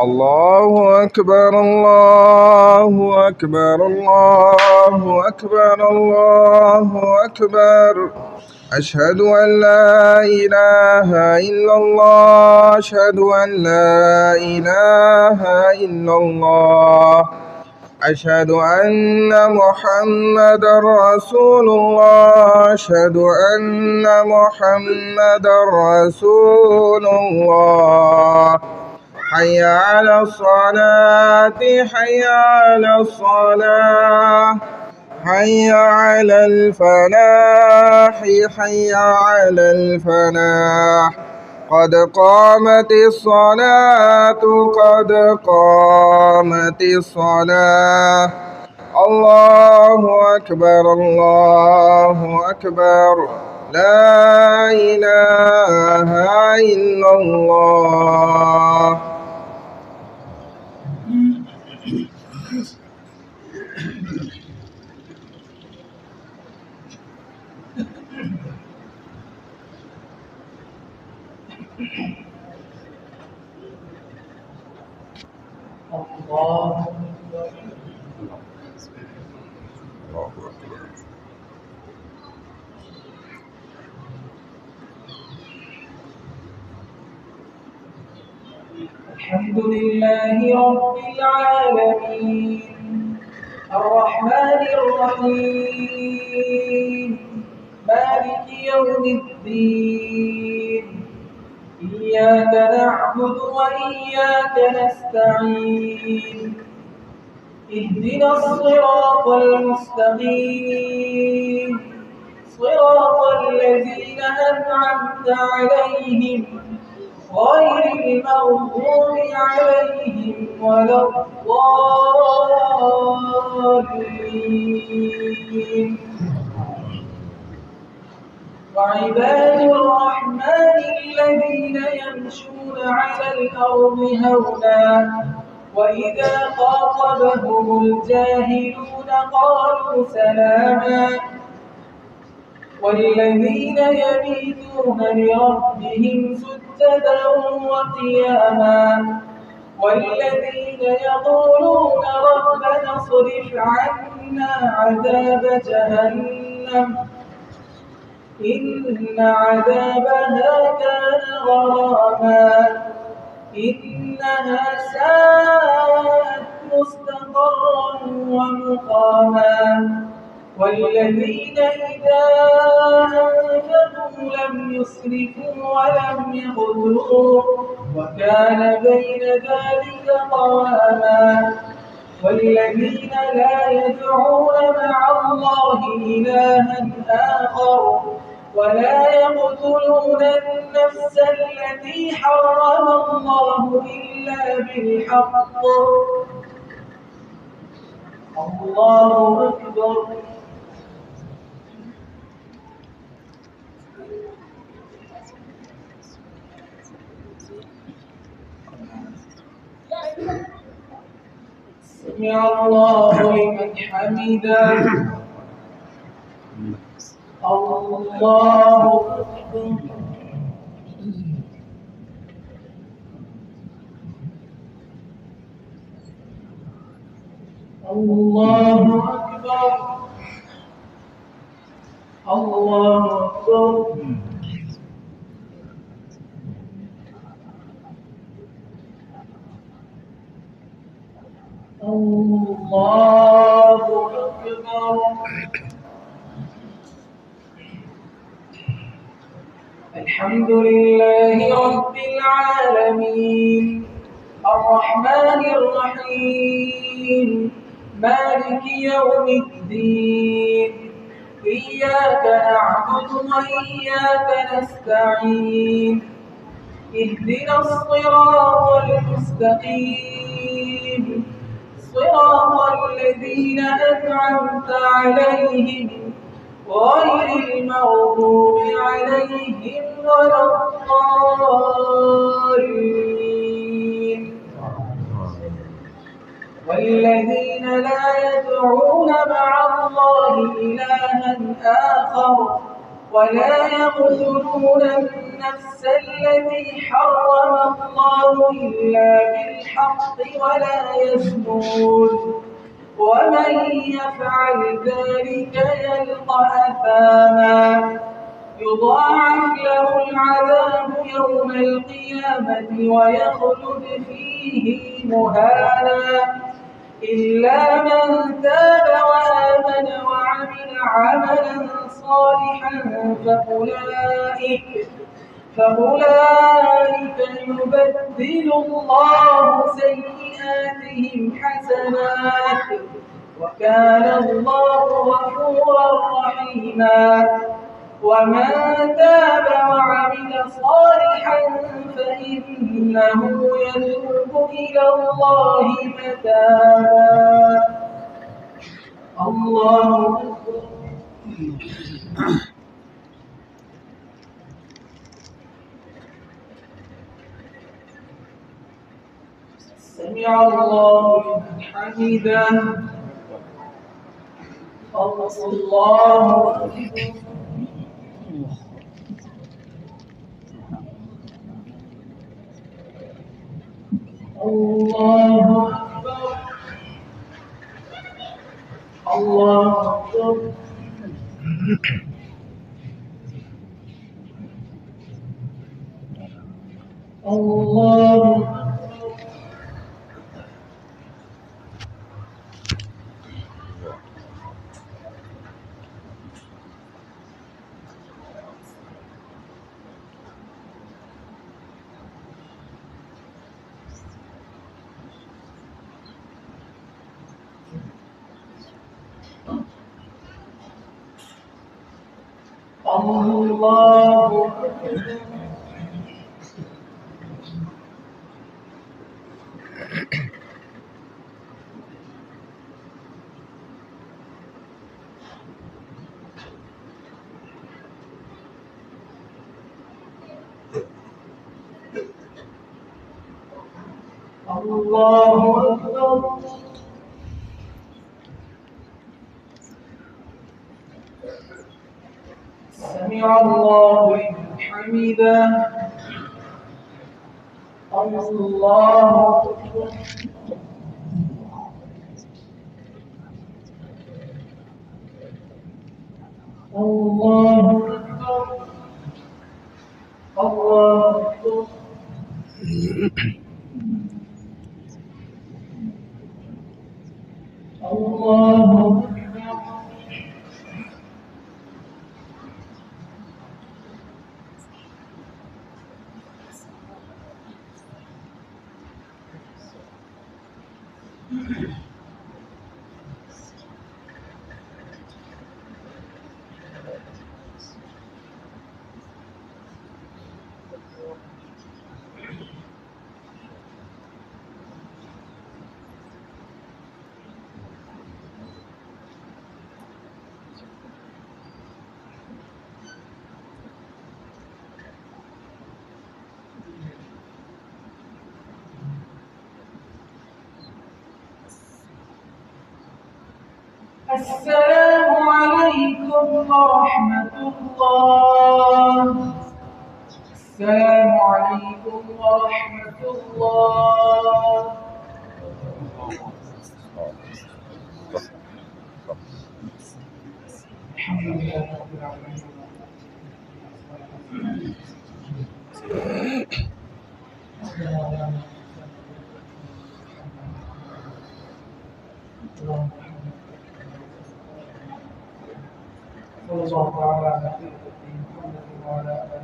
الله أكبر الله أكبر الله أكبر الله أكبر. أشهد أن لا إله إلا الله أشهد أن لا إله إلا الله أشهد أن محمدا رسول الله أشهد أن محمدا رسول الله. حي على الصلاة حي على الصلاة حي على الفلاح حي على الفلاح. قد قامت الصلاة قد قامت الصلاة. الله أكبر الله أكبر. لا إله إلا الله. الله الحمد لله رب العالمين الرحمن الرحيم مالك يوم الدين إياك نعبد وإياك نستعين اهدنا الصراط المستقيم صراط الذين أنعمت عليهم غير المغضوب عليهم ولا الضالين. وعباد الرحمن الذين يمشون على الأرض هونا وإذا خاطبهم الجاهلون قالوا سلاما. والذين يبيتون لربهم سجدا وقياما والذين يقولون ربنا اصرف عنا عذاب جهنم إن عذابها كان غراما إنها ساءت مستقرا ومقاما. والذين إذا أنفقوا لم يسرفوا ولم يقتروا وكان بين ذلك قواما. والذين لا يدعون مع الله إلها آخر ولا يقتلون النفس التي حرم الله إلا بالحق. الله أكبر. سمع الله لمن حمده. الله أكبر. الله أكبر. الله أكبر. الله أكبر. الحمد لله رب العالمين الرحمن الرحيم مالك يوم الدين إياك نعبد وإياك نستعين اهدنا الصراط المستقيم صراط الذين أنعمت عليهم غير المغضوب عليهم ولا الضالين. والذين لا يدعون مع الله إلها آخر ولا يقتلون النفس التي حرم الله إلا بالحق ولا يزنون ومن يفعل ذلك يلقى أثاما يضاعف له العذاب يوم القيامة ويخلد فيه مهانا إلا من تاب وآمن وعمل عملا صالحا فأولئك يبدل الله سيئاتهم حسنات وكان الله غفورا رحيما ومن تاب وعمل صالحا فإنه يتوب إلى الله متابا الله أكبر. سمع الله لمن حمده الله أكبر. الله أكبر الله أكبر الله أكبر. الله أكبر. الله أكبر. سمع الله لمن حمده الله أكبر. الله أكبر الله أكبر. الله أكبر. السلام عليكم ورحمة الله. السلام عليكم ورحمة الله. الحمد لله رب العالمين. صلى الله على نبينا محمد وعلى آله